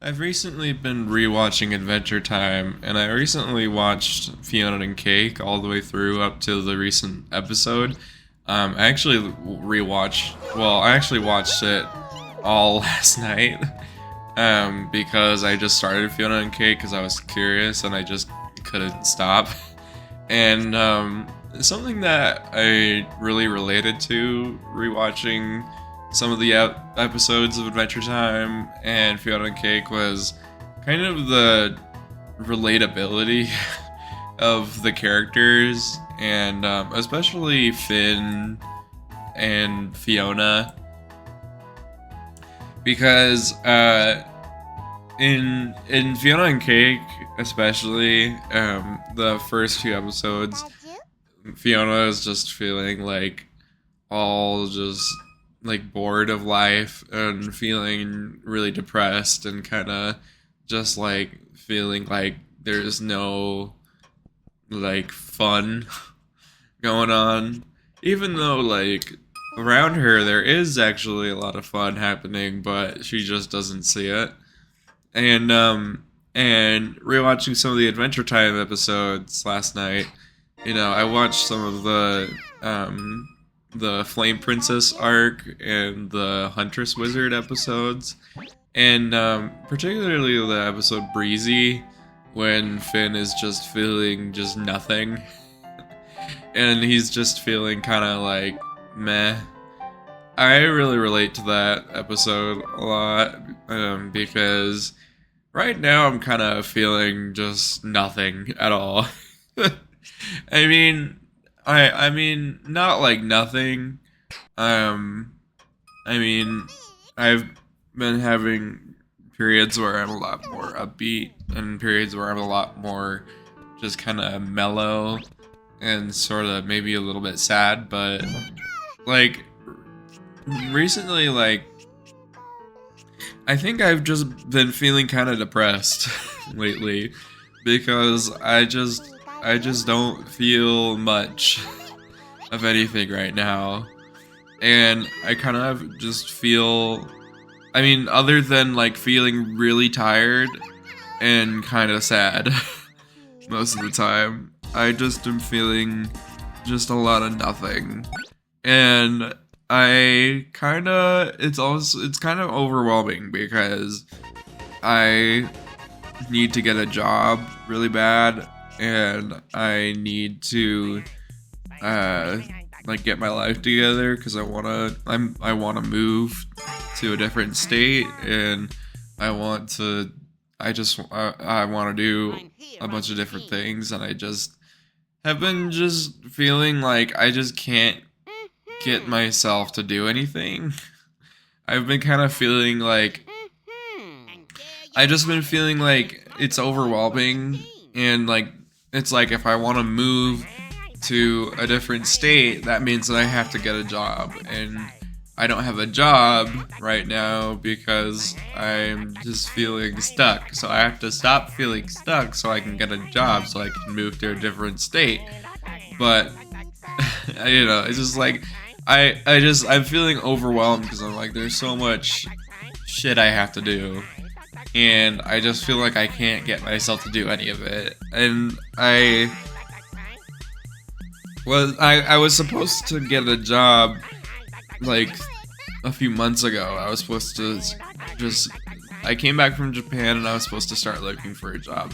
I've recently been rewatching Adventure Time, and I recently watched Fiona and Cake all the way through up to the recent episode. I actually I actually watched it all last night because I just started Fiona and Cake because I was curious and I just couldn't stop. And something that I really related to rewatching some of the episodes of Adventure Time and Fiona and Cake was kind of the relatability of the characters, and especially Finn and Fiona, because in Fiona and Cake, especially the first two episodes, Fiona is just feeling like all just like bored of life and feeling really depressed and kind of just like feeling like there's no like fun going on, even though like around her there is actually a lot of fun happening, but she just doesn't see it. And rewatching some of the Adventure Time episodes last night, I watched some of the Flame Princess arc and the Huntress Wizard episodes, and particularly the episode Breezy, when Finn is just feeling just nothing, and he's just feeling kind of like meh. I really relate to that episode a lot because right now I'm kind of feeling just nothing at all. I mean, I mean, not like nothing. I mean, I've been having periods where I'm a lot more upbeat and periods where I'm a lot more just kind of mellow and sort of maybe a little bit sad, but like recently, like I think I've just been feeling kind of depressed lately because I just don't feel much of anything right now. And I kind of just feel, I mean, other than like feeling really tired and kind of sad most of the time, I just am feeling just a lot of nothing. And it's kind of overwhelming because I need to get a job really bad, and I need to like get my life together because I wanna move to a different state, and I want to I want to do a bunch of different things, and I just have been just feeling like I just can't get myself to do anything. I've been kind of feeling like I just been feeling like it's overwhelming, and like it's like if I want to move to a different state, that means that I have to get a job, and I don't have a job right now because I'm just feeling stuck. So I have to stop feeling stuck so I can get a job so I can move to a different state. But it's just like I'm feeling overwhelmed because I'm like there's so much shit I have to do, and I just feel like I can't get myself to do any of it. And I was supposed to get a job like a few months ago. I was supposed to I came back from Japan and I was supposed to start looking for a job,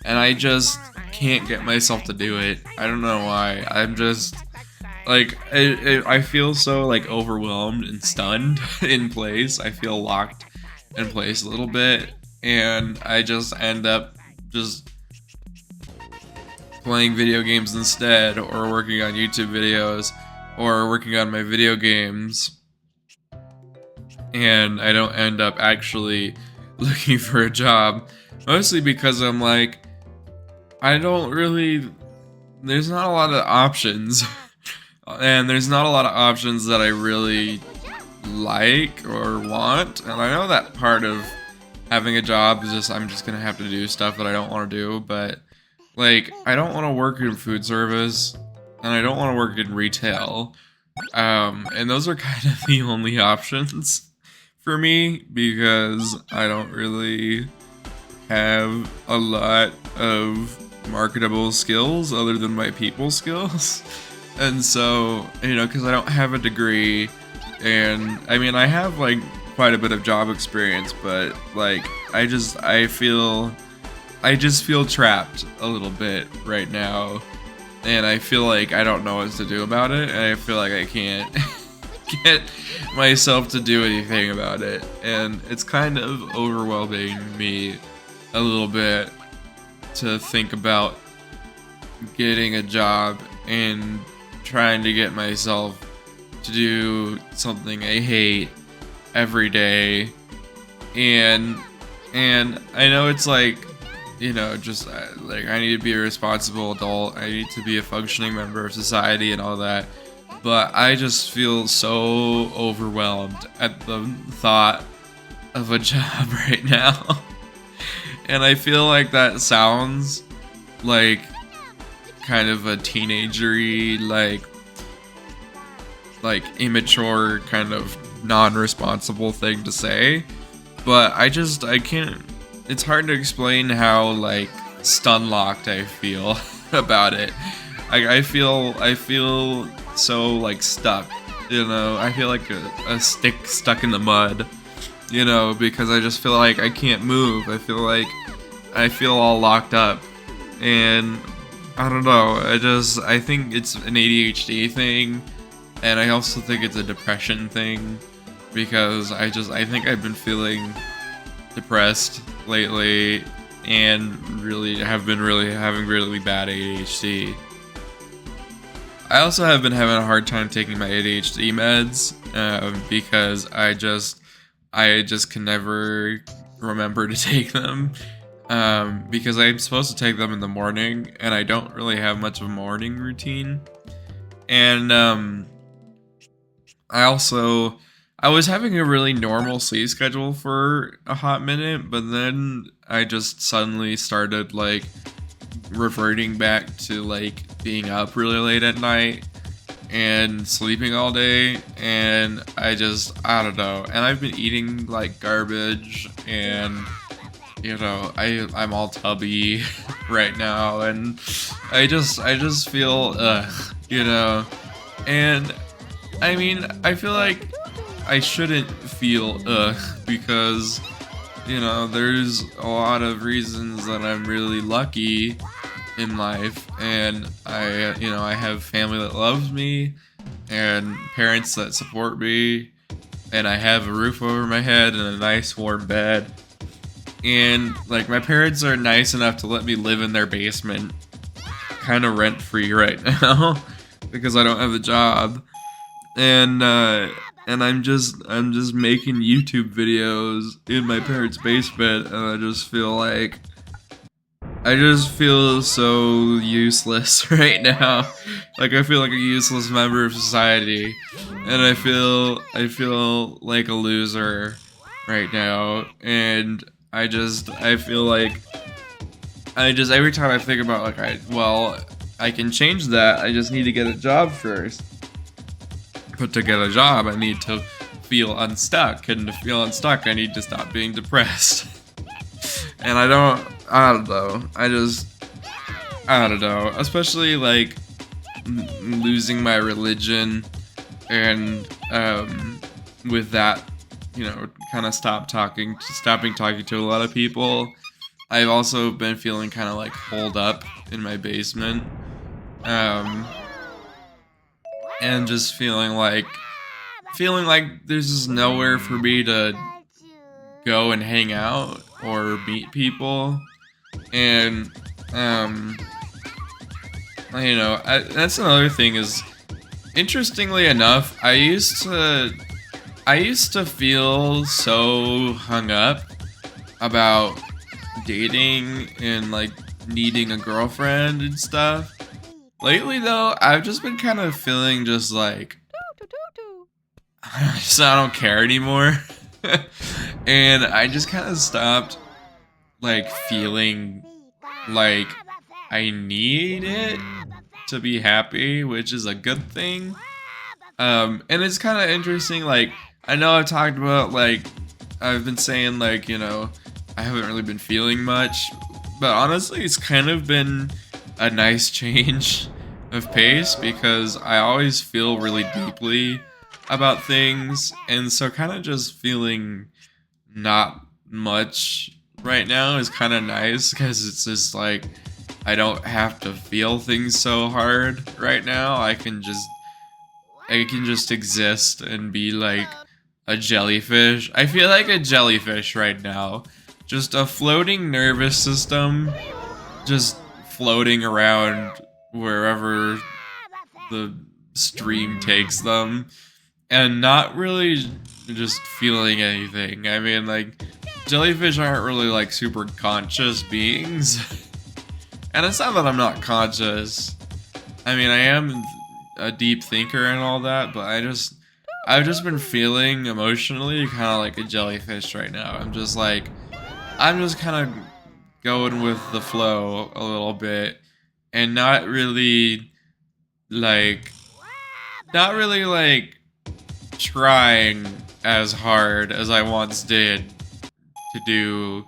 and I just can't get myself to do it. I don't know why. I'm just like I feel so like overwhelmed and stunned in place. I feel locked in place a little bit, and I just end up just playing video games instead, or working on YouTube videos, or working on my video games, and I don't end up actually looking for a job, mostly because I'm like, there's not a lot of options, and there's not a lot of options that I really like or want, and I know that part of having a job is just I'm just gonna have to do stuff that I don't want to do, but like I don't want to work in food service, and I don't want to work in retail, and those are kind of the only options for me because I don't really have a lot of marketable skills other than my people skills. And so, you know, because I don't have a degree, and I mean, I have like quite a bit of job experience, but like, I just feel trapped a little bit right now, and I feel like I don't know what to do about it, and I feel like I can't get myself to do anything about it, and it's kind of overwhelming me a little bit to think about getting a job and trying to get myself to do something I hate every day. And I know it's like, you know, just like I need to be a responsible adult, I need to be a functioning member of society and all that, but I just feel so overwhelmed at the thought of a job right now. And I feel like that sounds like kind of a teenagery, like immature, kind of non-responsible thing to say, but I can't, it's hard to explain how like stun-locked I feel about it. I feel so like stuck, you know. I feel like a stick stuck in the mud, you know, because I just feel like I can't move. I feel all locked up, and I don't know. I think it's an ADHD thing, and I also think it's a depression thing, because I think I've been feeling depressed lately, and really having really bad ADHD. I also have been having a hard time taking my ADHD meds, because I just can never remember to take them, because I'm supposed to take them in the morning, and I don't really have much of a morning routine. And I was having a really normal sleep schedule for a hot minute, but then I just suddenly started like reverting back to like being up really late at night and sleeping all day, and I don't know. And I've been eating like garbage, and you know, I'm all tubby right now, and I just feel you know. And I mean, I feel like I shouldn't feel because, you know, there's a lot of reasons that I'm really lucky in life, and I have family that loves me, and parents that support me, and I have a roof over my head and a nice warm bed. And like, my parents are nice enough to let me live in their basement kind of rent free right now because I don't have a job. And I'm just making YouTube videos in my parents' basement, and I just feel so useless right now. Like, I feel like a useless member of society, and I feel like a loser right now. And I feel like every time I think about like, I can change that. I just need to get a job first. But to get a job, I need to feel unstuck, and to feel unstuck, I need to stop being depressed. And I don't know. I don't know. Especially like losing my religion, and with that, you know, kind of stopping talking to a lot of people. I've also been feeling kind of like holed up in my basement, and just feeling like there's just nowhere for me to go and hang out or meet people. And you know, that's another thing is, interestingly enough, I used to feel so hung up about dating and like needing a girlfriend and stuff. Lately though, I've just been kind of feeling just like I don't care anymore. And I just kind of stopped like feeling like I need it to be happy, which is a good thing. And it's kind of interesting, like, I know I've talked about, like, I've been saying, like, you know, I haven't really been feeling much. But honestly, it's kind of been a nice change of pace because I always feel really deeply about things, and so kind of just feeling not much right now is kind of nice because it's just like I don't have to feel things so hard right now. I can just exist and be like a jellyfish. I feel like a jellyfish right now. Just a floating nervous system, just floating around wherever the stream takes them, and not really just feeling anything. I mean, like, jellyfish aren't really like super conscious beings. And it's not that I'm not conscious. I mean, I am a deep thinker and all that, but I've just been feeling emotionally kind of like a jellyfish right now. I'm just kind of going with the flow a little bit and like, not really like trying as hard as I once did to do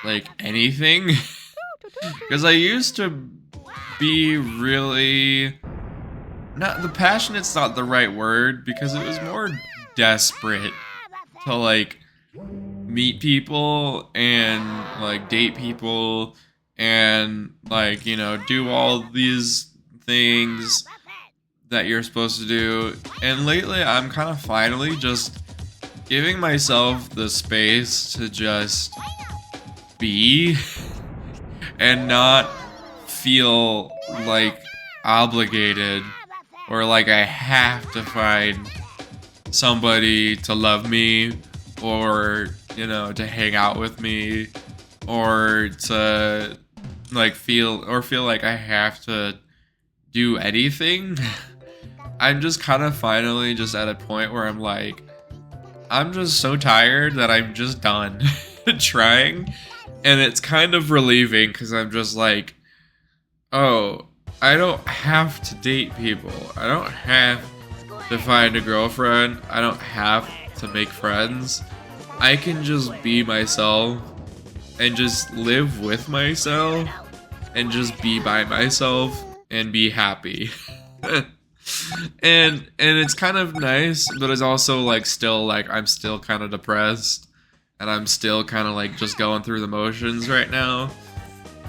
like anything. Because I used to be really, not the passionate's not the right word, because it was more desperate to like meet people and like date people and like, you know, do all these things that you're supposed to do. And lately I'm kind of finally just giving myself the space to just be and not feel like obligated or like I have to find somebody to love me or, you know, to hang out with me or to like feel like I have to do anything. I'm just kind of finally just at a point where I'm like, I'm just so tired that I'm just done trying. And it's kind of relieving because I'm just like, oh, I don't have to date people. I don't have to find a girlfriend. I don't have to make friends. I can just be myself and just live with myself and just be by myself and be happy. and it's kind of nice, but it's also like still like I'm still kind of depressed and I'm still kind of like just going through the motions right now.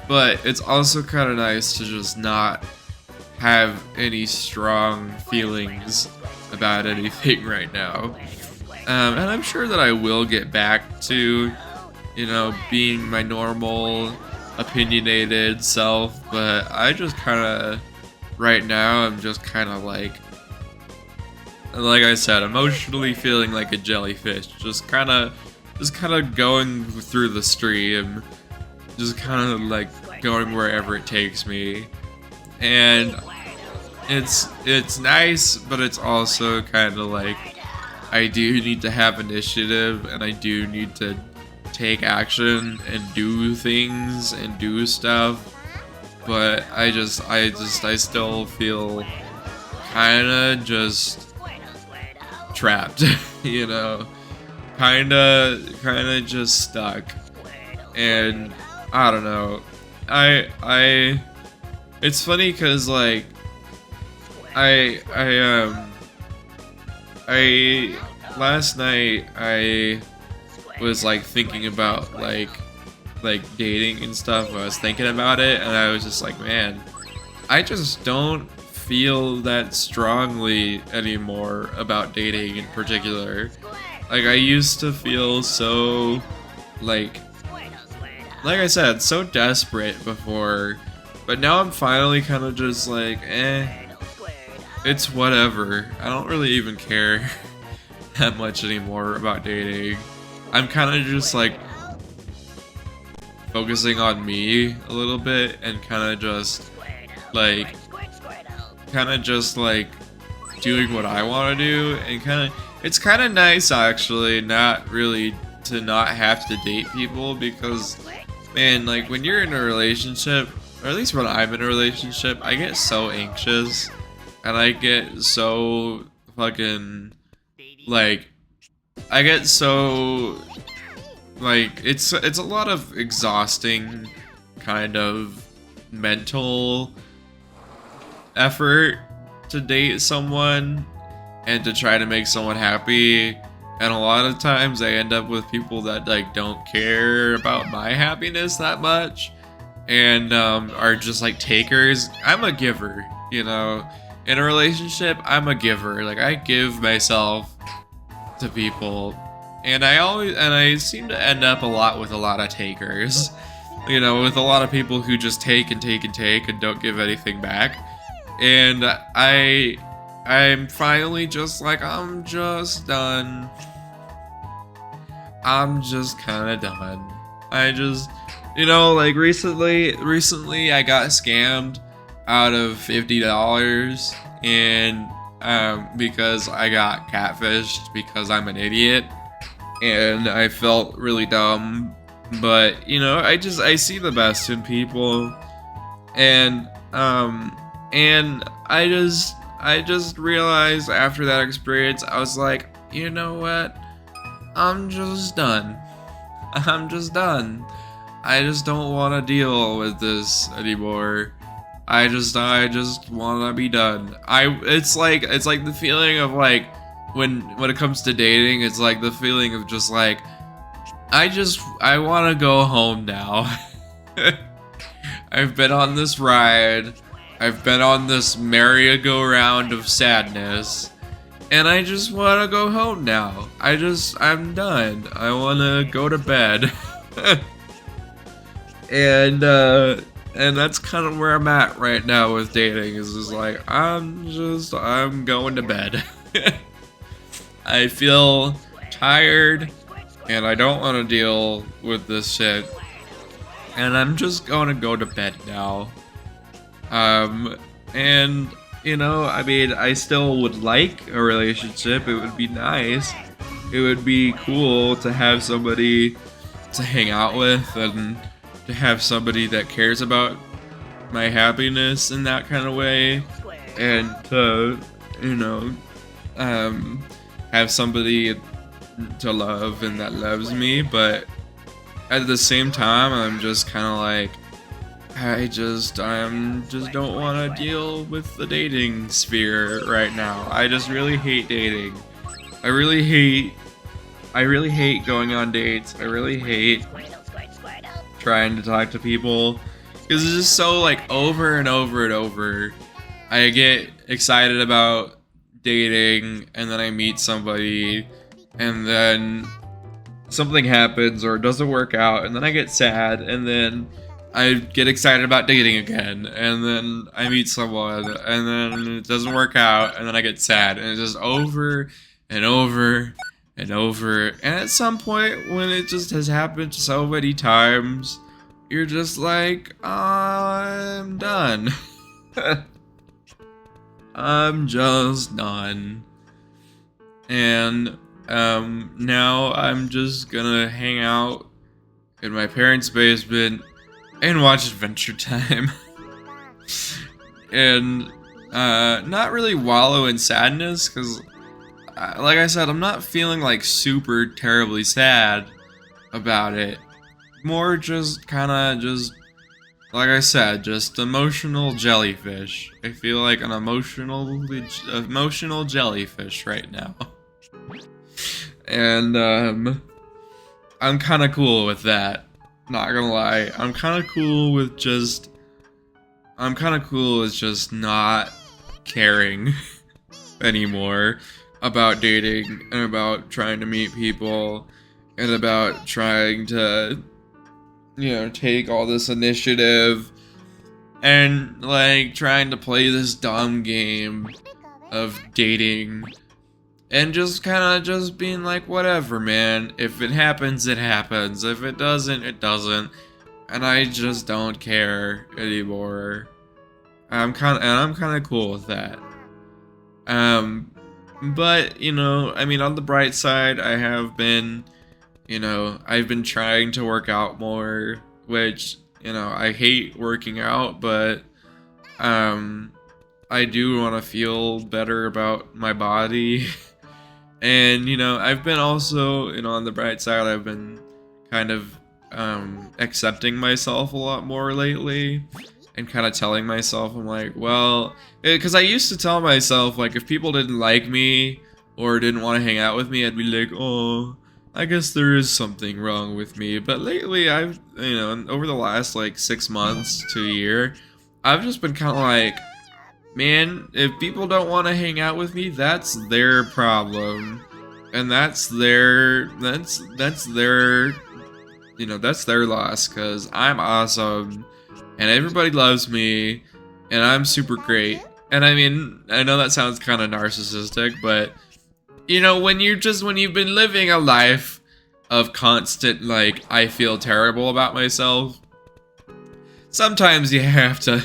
But it's also kind of nice to just not have any strong feelings about anything right now. And I'm sure that I will get back to, you know, being my normal opinionated self, but I just kind of, right now, I'm just kind of like I said, emotionally feeling like a jellyfish, just kind of going through the stream, just kind of like going wherever it takes me. And it's nice, but it's also kind of like I do need to have initiative and I do need to take action and do things and do stuff. But I still feel kind of just trapped, you know, kind of just stuck. And I don't know. It's funny because like last night I was like thinking about like dating and stuff. I was thinking about it and I was just like, man, I just don't feel that strongly anymore about dating in particular. Like I used to feel so like I said, so desperate before, but now I'm finally kind of just like, it's whatever. I don't really even care that much anymore about dating. I'm kind of just like focusing on me a little bit and kind of just like doing what I want to do, and it's kind of nice actually not really to not have to date people, because man, like when you're in a relationship, or at least when I'm in a relationship, I get so anxious and I get so fucking like I get so like it's a lot of exhausting kind of mental effort to date someone and to try to make someone happy, and a lot of times I end up with people that like don't care about my happiness that much and are just like takers. I'm a giver, you know. In a relationship, I'm a giver. Like I give myself to people, and I seem to end up a lot with a lot of takers, you know, with a lot of people who just take and take and take and don't give anything back. And I'm finally just like, I'm just done. I'm just kind of done. I just, you know, like recently I got scammed out of $50, and because I got catfished because I'm an idiot, and I felt really dumb. But you know, I see the best in people, and I just realized after that experience, I was like, you know what? I'm just done. I'm just done. I just don't want to deal with this anymore. I just want to be done. It's like the feeling of like when it comes to dating, it's like the feeling of just like I want to go home now. I've been on this ride. I've been on this merry-go-round of sadness, and I just want to go home now. I'm done. I want to go to bed. And that's kind of where I'm at right now with dating, is just like, I'm going to bed. I feel tired, and I don't want to deal with this shit, and I'm just going to go to bed now. And, you know, I mean, I still would like a relationship. It would be nice. It would be cool to have somebody to hang out with, and to have somebody that cares about my happiness in that kind of way, and to, you know, have somebody to love and that loves me. But at the same time, I'm just kind of like, I just don't want to deal with the dating sphere right now. I just really hate dating. I really hate going on dates. I really hate trying to talk to people, because it's just so like over and over and over. I get excited about dating, and then I meet somebody, and then something happens or it doesn't work out, and then I get sad, and then I get excited about dating again, and then I meet someone, and then it doesn't work out, and then I get sad, and it's just over and over and over. And at some point, when it just has happened so many times, you're just like, I'm done. I'm just done. And now I'm just gonna hang out in my parents' basement and watch Adventure Time. And not really wallow in sadness, because like I said, I'm not feeling like super terribly sad about it. More just kind of just, like I said, just emotional jellyfish. I feel like an emotional jellyfish right now. And I'm kind of cool with that. Not gonna lie, I'm kind of cool with just not caring anymore about dating, and about trying to meet people, and about trying to, you know, take all this initiative, and like trying to play this dumb game of dating, and just kind of just being like, whatever, man. If it happens, it happens. If it doesn't, it doesn't. And I just don't care anymore. I'm kind of cool with that. But, you know, I mean, on the bright side, I have been, you know, I've been trying to work out more, which, you know, I hate working out, but I do want to feel better about my body. And, you know, I've been also, you know, on the bright side, I've been kind of accepting myself a lot more lately, and kind of telling myself, I'm like, well, because I used to tell myself, like, if people didn't like me or didn't want to hang out with me, I'd be like, oh, I guess there is something wrong with me. But lately, I've, you know, over the last like 6 months to a year, I've just been kind of like, man, if people don't want to hang out with me, that's their problem, and that's their you know, that's their loss, because I'm awesome and everybody loves me and I'm super great. And I mean, I know that sounds kind of narcissistic, but you know, when you've been living a life of constant, like, I feel terrible about myself, sometimes you have to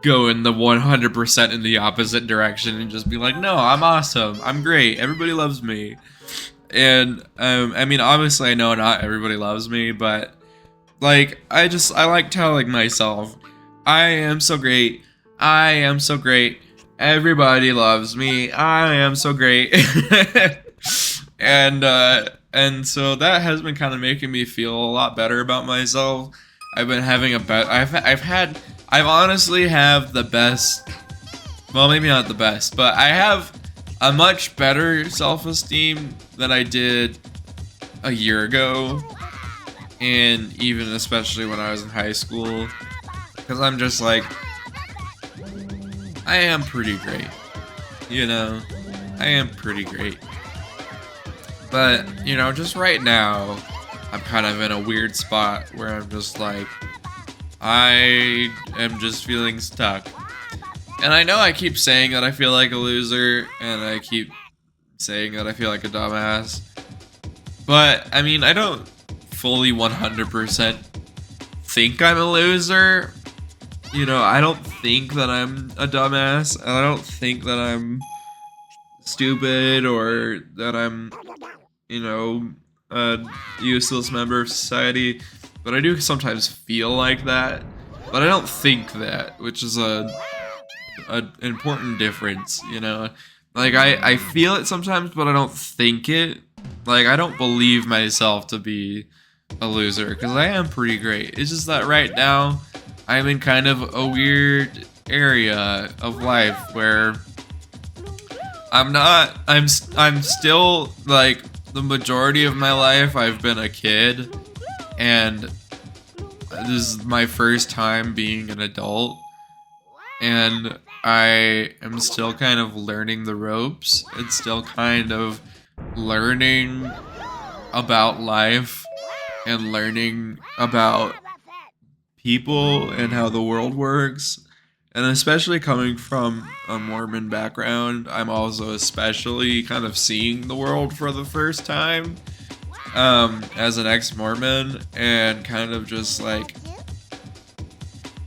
go in the 100% in the opposite direction and just be like, no, I'm awesome, I'm great, everybody loves me. And I mean, obviously I know not everybody loves me, but like, I like telling myself, I am so great, I am so great, everybody loves me, I am so great. And so that has been kind of making me feel a lot better about myself. I've been having I've honestly have the best, well, maybe not the best, but I have a much better self-esteem than I did a year ago, and even especially when I was in high school, because I'm just like, I am pretty great, you know, I am pretty great. But, you know, just right now, I'm kind of in a weird spot where I'm just like, I am just feeling stuck. And I know I keep saying that I feel like a loser, and I keep saying that I feel like a dumbass, but I mean, I don't fully 100% think I'm a loser. You know, I don't think that I'm a dumbass, and I don't think that I'm stupid or that I'm, you know, a useless member of society, but I do sometimes feel like that, but I don't think that, which is an important difference, you know? Like, I feel it sometimes, but I don't think it. Like, I don't believe myself to be a loser, because I am pretty great. It's just that right now, I'm in kind of a weird area of life where I'm still, like, the majority of my life I've been a kid, and this is my first time being an adult, and I am still kind of learning the ropes and still kind of learning about life and learning about people and how the world works. And especially coming from a Mormon background, I'm also especially kind of seeing the world for the first time as an ex-Mormon, and kind of just like,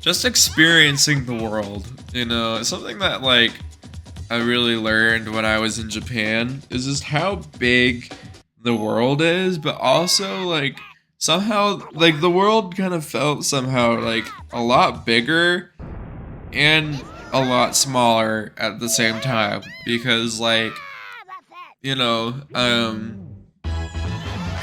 just experiencing the world, you know. Something that, like, I really learned when I was in Japan is just how big the world is, but also, like, somehow, like, the world kind of felt somehow like a lot bigger and a lot smaller at the same time, because, like, you know,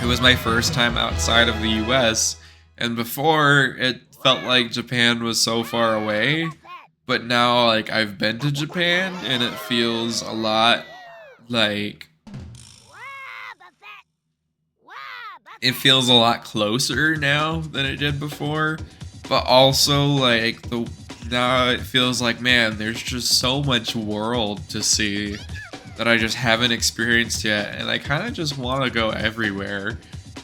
it was my first time outside of the US, and before it felt like Japan was so far away, but now, like, I've been to Japan and it feels a lot like, it feels a lot closer now than it did before, but also, like, now it feels like, man, there's just so much world to see that I just haven't experienced yet, and I kind of just want to go everywhere,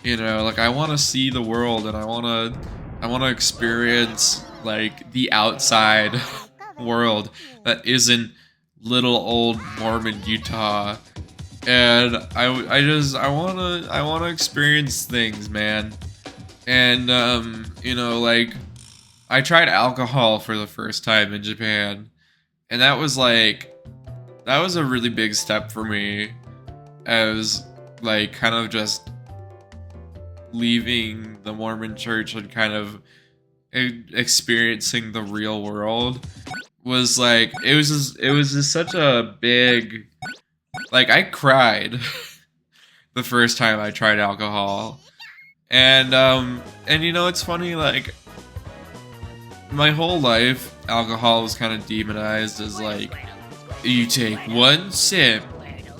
you know. Like, I want to see the world, and I want to experience, like, the outside world that isn't little old Mormon Utah. And I want to experience things, man. And you know, like, I tried alcohol for the first time in Japan, and that was a really big step for me, as, like, kind of just leaving the Mormon church and kind of experiencing the real world. Was like, it was just such a big, like, I cried the first time I tried alcohol, And you know, it's funny, like, my whole life, alcohol was kind of demonized as like, you take one sip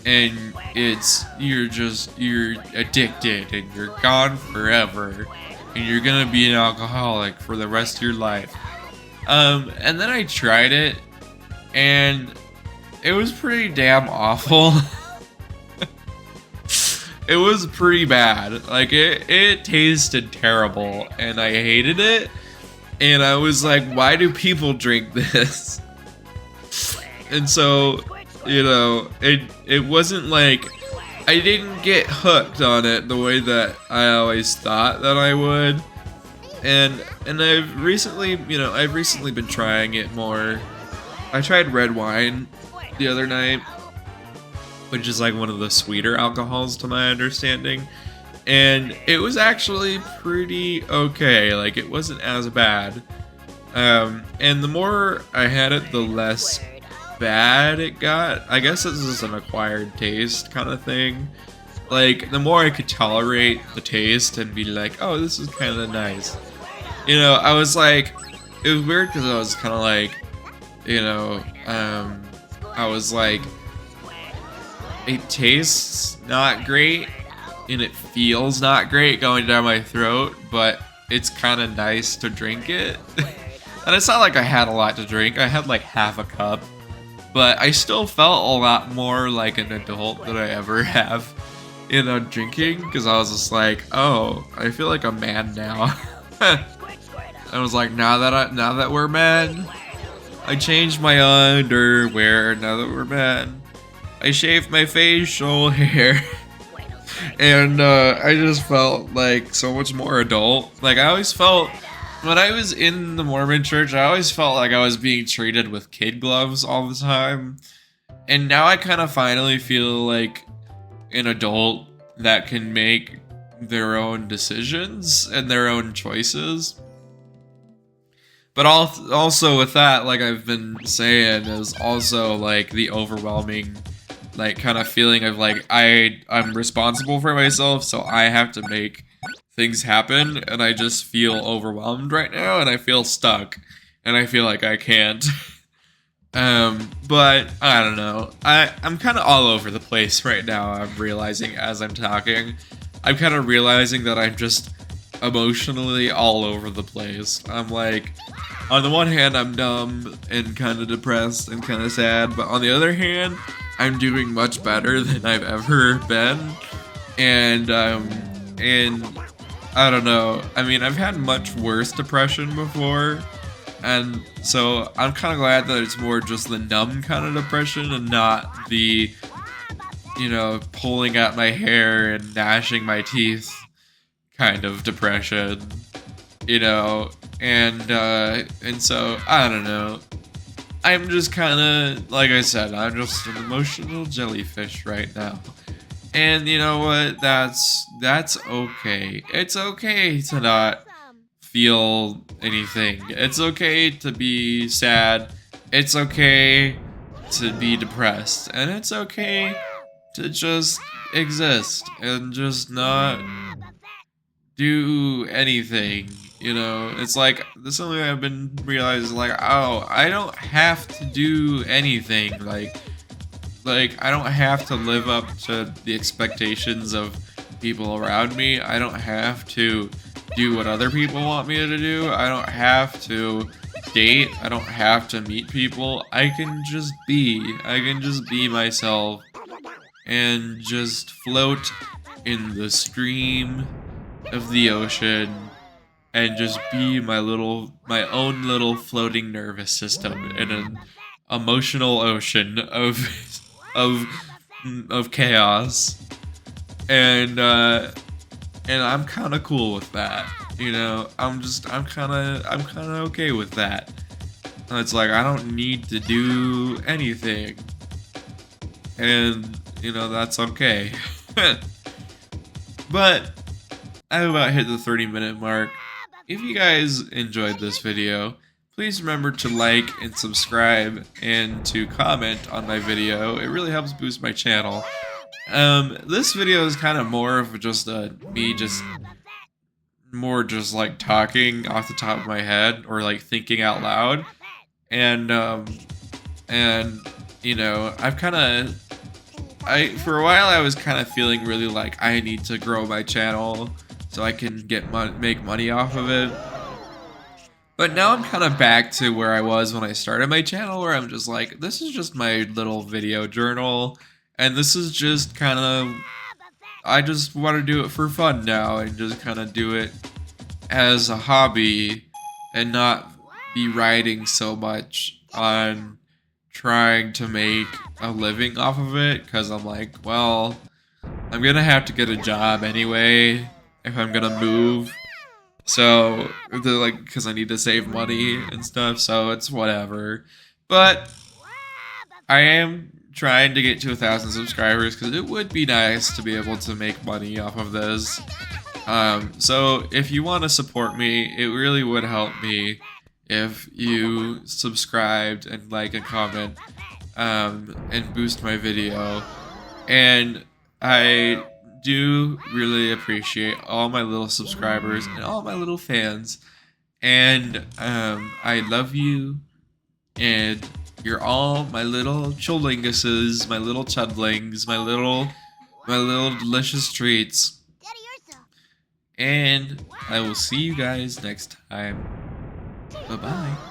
and you're addicted and you're gone forever and you're gonna be an alcoholic for the rest of your life. And then I tried it and it was pretty damn awful. It was pretty bad. Like, it tasted terrible and I hated it. And I was like, why do people drink this? And so, you know, it wasn't like, I didn't get hooked on it the way that I always thought that I would. And I've recently been trying it more. I tried red wine the other night, which is like one of the sweeter alcohols to my understanding. And it was actually pretty okay. Like, it wasn't as bad. And the more I had it, the less bad it got. I guess this is an acquired taste kind of thing. Like, the more I could tolerate the taste and be like, oh, this is kind of nice. You know, I was like, it was weird because I was kind of like, you know, I was like, it tastes not great and it feels not great going down my throat, but it's kind of nice to drink it. And it's not like I had a lot to drink. I had like half a cup, but I still felt a lot more like an adult than I ever have, you know, drinking, because I was just like, oh, I feel like a man now. I was like, now that we're men, I changed my underwear. Now that we're men, I shaved my facial hair. And I just felt like so much more adult. Like, I always felt, when I was in the Mormon church, I always felt like I was being treated with kid gloves all the time. And now I kind of finally feel like an adult that can make their own decisions and their own choices. But also with that, like I've been saying, is also like the overwhelming, like, kind of feeling of like, I'm responsible for myself, so I have to make things happen, and I just feel overwhelmed right now, and I feel stuck, and I feel like I can't. But I don't know. I'm kind of all over the place right now. I'm realizing as I'm talking. I'm kind of realizing that I'm just emotionally all over the place. I'm like, on the one hand, I'm numb and kind of depressed and kind of sad, but on the other hand, I'm doing much better than I've ever been. And I don't know. I mean, I've had much worse depression before. And so I'm kind of glad that it's more just the numb kind of depression and not the, you know, pulling out my hair and gnashing my teeth kind of depression, you know. And so I don't know. I'm just kind of, like I said, I'm just an emotional jellyfish right now. And you know what? That's okay. It's okay to not feel anything. It's okay to be sad. It's okay to be depressed. And it's okay to just exist and just not do anything. You know, it's like, this is something I've been realizing, like, oh, I don't have to do anything. Like I don't have to live up to the expectations of people around me. I don't have to do what other people want me to do. I don't have to date. I don't have to meet people. I can just be. I can just be myself and just float in the stream of the ocean and just be my own little floating nervous system in an emotional ocean of chaos. And I'm kind of cool with that, you know. I'm kind of okay with that. And it's like, I don't need to do anything, and you know, that's okay. But I've about hit the 30-minute mark. If you guys enjoyed this video, please remember to like and subscribe and to comment on my video. It really helps boost my channel. This video is kind of more of just me just more just like talking off the top of my head or like thinking out loud. And you know, I for a while I was kind of feeling really like I need to grow my channel so I can make money off of it. But now I'm kind of back to where I was when I started my channel, where I'm just like, this is just my little video journal, and this is just kind of, I just want to do it for fun now, and just kind of do it as a hobby, and not be writing so much on trying to make a living off of it, because I'm like, well, I'm gonna have to get a job anyway if I'm gonna move. So, they're like, because I need to save money and stuff, so it's whatever. But I am trying to get to 1,000 subscribers because it would be nice to be able to make money off of this. So if you want to support me, it really would help me if you subscribed and like and comment, and boost my video. And I do really appreciate all my little subscribers and all my little fans. And I love you, and you're all my little cholinguses, my little chudlings, my little delicious treats. And I will see you guys next time. Bye-bye.